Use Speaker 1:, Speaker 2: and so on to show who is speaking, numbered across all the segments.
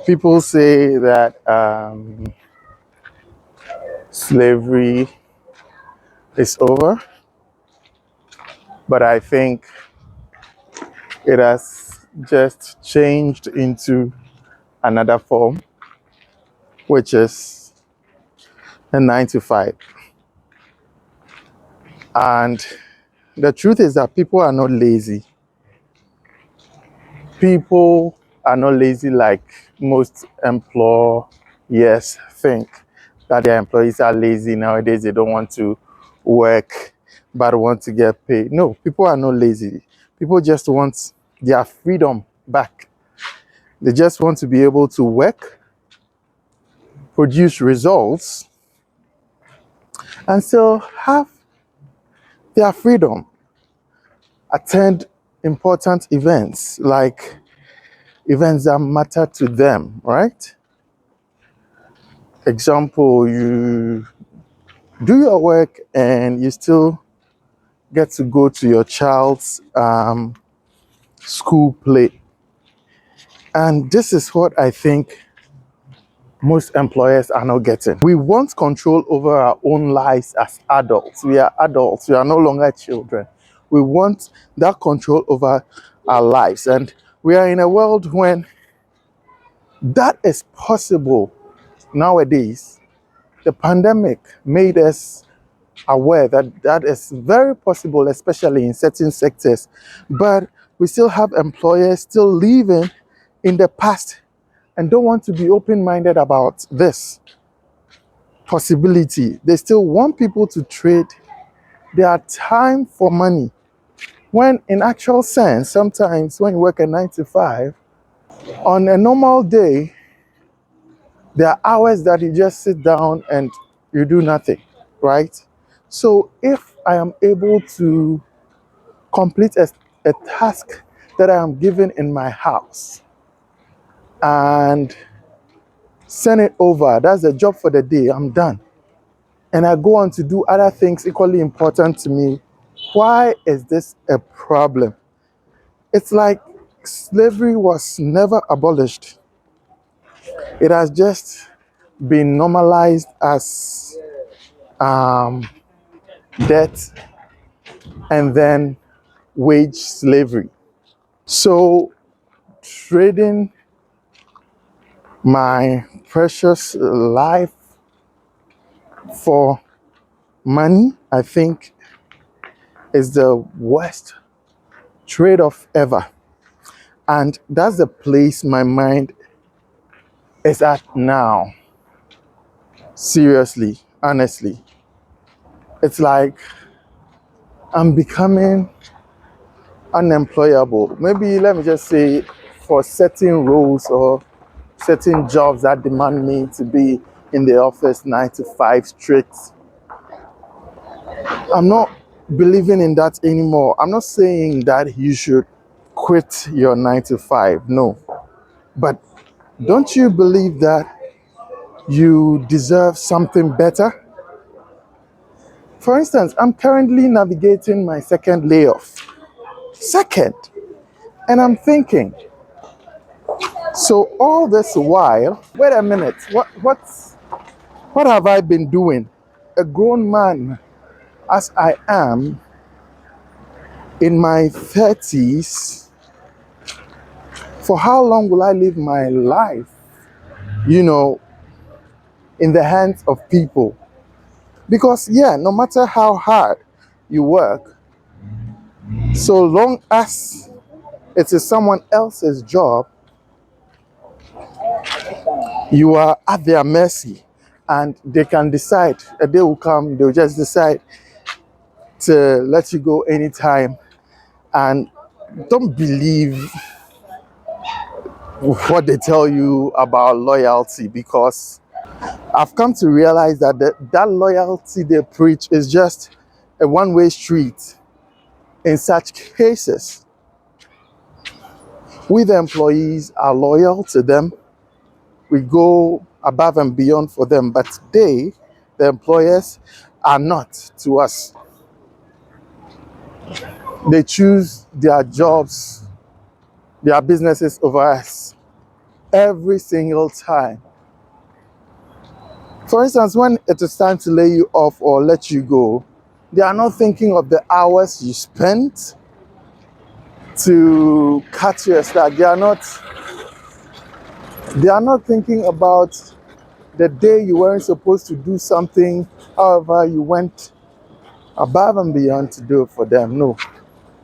Speaker 1: People say that slavery is over, but I think it has just changed into another form, which is a 9 to 5. And the truth is that people are not lazy. People are not lazy like most employers think that their employees are lazy nowadays. They don't want to work but want to get paid. No, people are not lazy. People just want their freedom back. They just want to be able to work, produce results, and still have their freedom. Attend important events like events that matter to them, right? Example, you do your work and you still get to go to your child's school play. And this is what I think most employers are not getting. We want control over our own lives as adults. We are adults, we are no longer children. We want that control over our lives. And we are in a world when that is possible nowadays. The pandemic made us aware that that is very possible, especially in certain sectors. But we still have employers still living in the past and don't want to be open-minded about this possibility. They still want people to trade their time for money. When in actual sense, sometimes when you work a 9 to 5, on a normal day, there are hours that you just sit down and you do nothing, right? So if I am able to complete a task that I am given in my house and send it over, that's the job for the day, I'm done. And I go on to do other things equally important to me. Why is this a problem? It's like slavery was never abolished. It has just been normalized as debt and then wage slavery. So trading my precious life for money, I think, is the worst trade-off ever. And that's the place my mind is at now. Seriously, honestly. It's like I'm becoming unemployable. Maybe let me just say for certain roles or certain jobs that demand me to be in the office 9 to 5 strict. I'm not believing in that anymore. I'm not saying that you should quit your 9 to 5. No. But don't you believe that you deserve something better? For instance, I'm currently navigating my second layoff. Second. And I'm thinking, so all this while, wait a minute, what have I been doing? A grown man as I am in my 30s, for how long will I live my life, in the hands of people? Because, yeah, no matter how hard you work, so long as it is someone else's job, you are at their mercy. And they can decide, a day will come, they'll just decide to let you go anytime. And don't believe what they tell you about loyalty, because I've come to realize that that loyalty they preach is just a one-way street in such cases. We, the employees, are loyal to them. We go above and beyond for them, but they, the employers, are not to us. They choose their jobs, their businesses over us. every single time. For instance, when it is time to lay you off or let you go, they are not thinking of the hours you spent to cut your slack. They are not thinking about the day you weren't supposed to do something, however you went above and beyond to do it for them. No,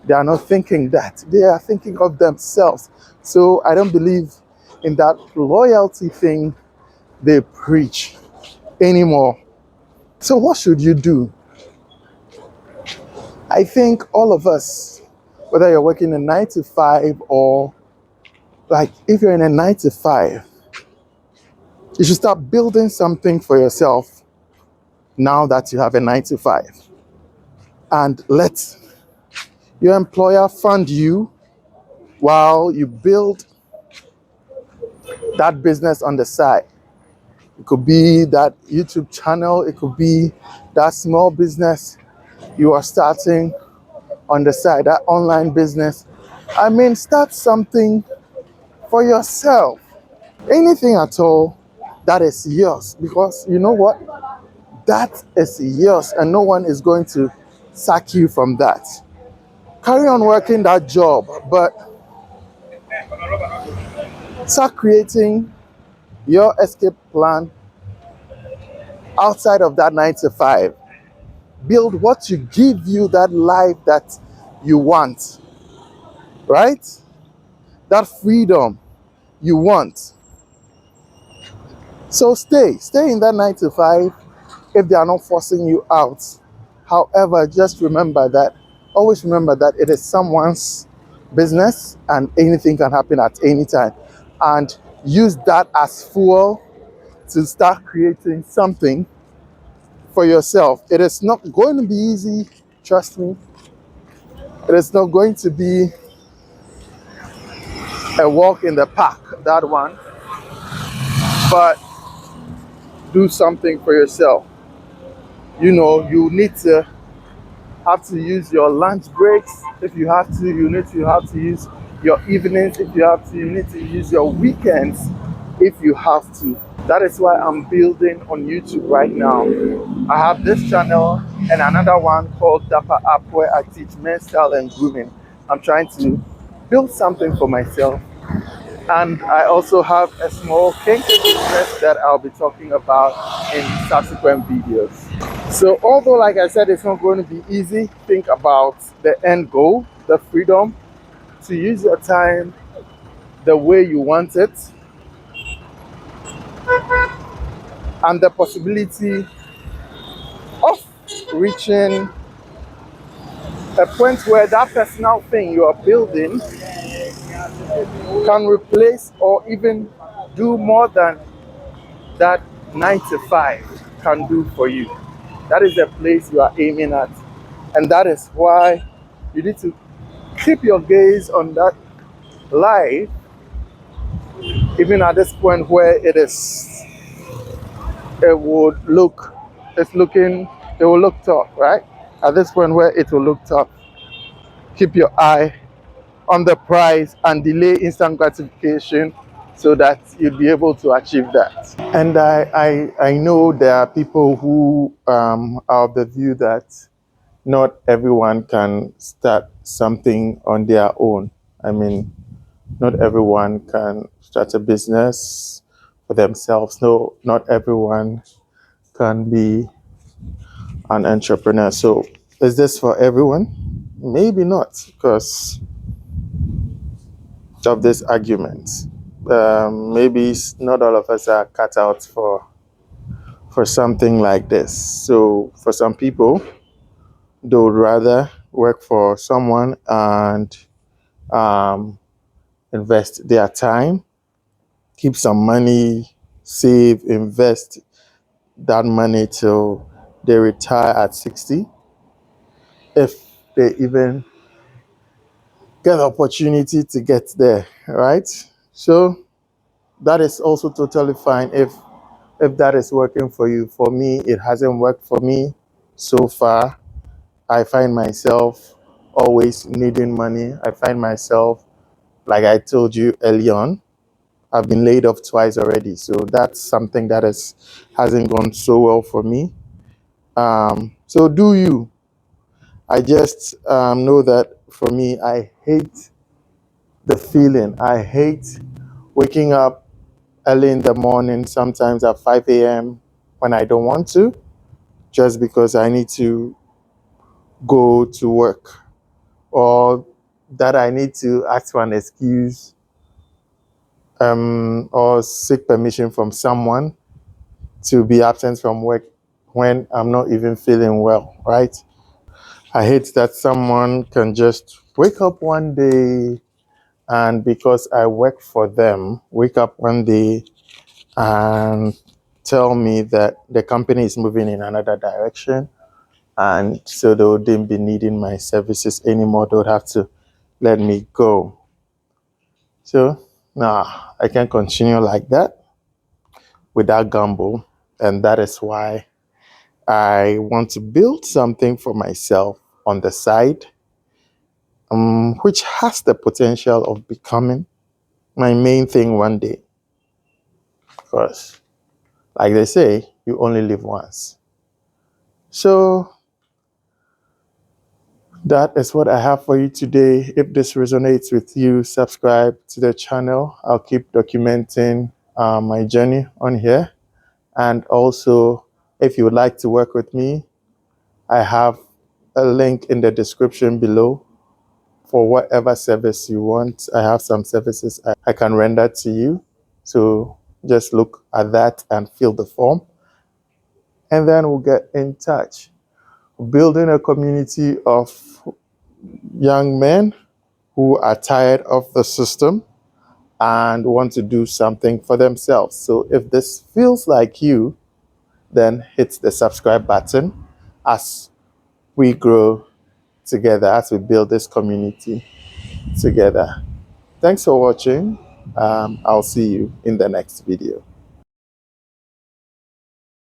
Speaker 1: they are not thinking that. They are thinking of themselves. So I don't believe in that loyalty thing they preach anymore. So what should you do? I think all of us, whether you're working a 9 to 5 or like if you're in a 9 to 5, you should start building something for yourself now that you have a 9 to 5. And let your employer fund you while you build that business on the side. It could be that YouTube channel, it could be that small business you are starting on the side, that online business. I mean, start something for yourself. Anything at all that is yours. Because you know what? That is yours, and no one is going to sack you from that. Carry on working that job, but start creating your escape plan outside of that 9 to 5. Build what you give you that life that you want, right? That freedom you want. So stay in that 9 to 5 if they are not forcing you out. However, always remember that it is someone's business and anything can happen at any time. And use that as fuel to start creating something for yourself. It is not going to be easy, trust me. It is not going to be a walk in the park, that one, but do something for yourself. You need to have to use your lunch breaks if you have to. You have to use your evenings if you have to. You need to use your weekends if you have to. That is why I'm building on YouTube right now. I have this channel and another one called Dapper App where I teach men's style and grooming. I'm trying to build something for myself. And I also have a small kinky business that I'll be talking about in subsequent videos. So although, like I said, it's not going to be easy, think about the end goal, the freedom to use your time the way you want it, and the possibility of reaching a point where that personal thing you are building can replace or even do more than that 9 to 5 can do for you. That is the place you are aiming at. And that is why you need to keep your gaze on that life, even at this point where it would look, it will look tough, right? At this point where it will look tough, keep your eye on the prize and delay instant gratification so that you'll be able to achieve that. And I know there are people who are of the view that not everyone can start something on their own. I mean, not everyone can start a business for themselves. No, not everyone can be an entrepreneur. So, is this for everyone? Maybe not, because of this argument. Maybe not all of us are cut out for something like this. So, for some people, they would rather work for someone and um, invest their time, keep some money, save, invest that money till they retire at 60, if they even get the opportunity to get there, right? So that is also totally fine if that is working for you. For me, it hasn't worked for me so far. I find myself always needing money. I find myself, like I told you early on, I've been laid off twice already, so that's something that hasn't gone so well for me. So do you? I just know that for me, I hate the feeling. I hate waking up early in the morning, sometimes at 5 a.m. when I don't want to, just because I need to go to work, or that I need to ask for an excuse or seek permission from someone to be absent from work when I'm not even feeling well, right? I hate that someone can just wake up one day and because I work for them, wake up one day and tell me that the company is moving in another direction, and so they wouldn't be needing my services anymore. They would have to let me go. So, nah, I can't continue like that without gamble. And that is why I want to build something for myself on the side, which has the potential of becoming my main thing one day. Because, like they say, you only live once. So, that is what I have for you today. If this resonates with you, subscribe to the channel. I'll keep documenting my journey on here. And also, if you would like to work with me, I have a link in the description below for whatever service you want. I have some services I can render to you. So just look at that and fill the form. And then we'll get in touch. Building a community of young men who are tired of the system and want to do something for themselves. So if this feels like you, then hit the subscribe button as we grow together, as we build this community together. Thanks for watching. I'll see you in the next video.